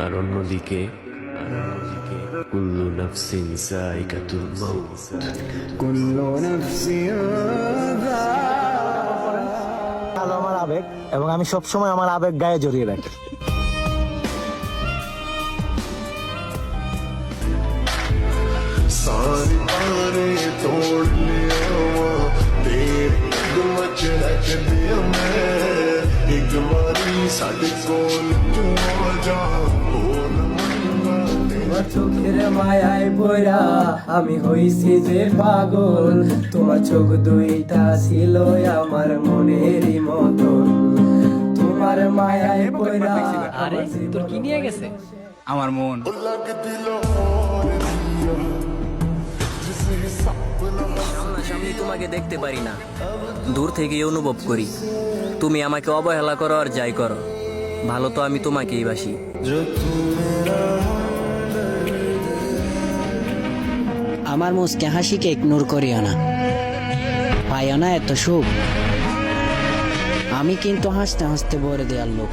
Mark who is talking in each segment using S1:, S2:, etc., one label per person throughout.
S1: আর অন্যদিকে কুল্লু নাফসিন যায়িকাতুল মাউত।
S2: কুল্লু নাফসিন
S3: ভালো আমার আবেগ, এবং আমি সবসময় আমার আবেগ গায়ে জড়িয়ে রাখি।
S4: सारी तारें तोड़ लिया तेरे गुमच रख दिया मैं एक बारी साढ़े कोल तू आ जा बोल मनवा
S5: তোমার চোখের মায়ায় পড়া আমি হইছি যে পাগল, তোমার চোখ দুইটা ছিল আমার মনেরই মতন, তোমার মায়ায় পড়া।
S6: আরে তোর কি নিয়ে গেছে?
S7: আমার মন।
S4: लग दिल और दिया जिसे सपना
S6: সামনাসামনি তোমাকে দেখতে পারি না, দূর থেকেই অনুভব করি। তুমি আমাকে অবহেলা করো আর যাই করো, ভালো তো আমি তোমাকেই বাসি।
S8: আমার মুসকে হাসিকে ইগনোর করিও না, পাইও না এত সুখ। আমি কিন্তু হাসতে হাসতে ভরে দেওয়ার লোক।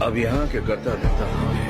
S9: अब यहाँ के करता धरता हाँ है।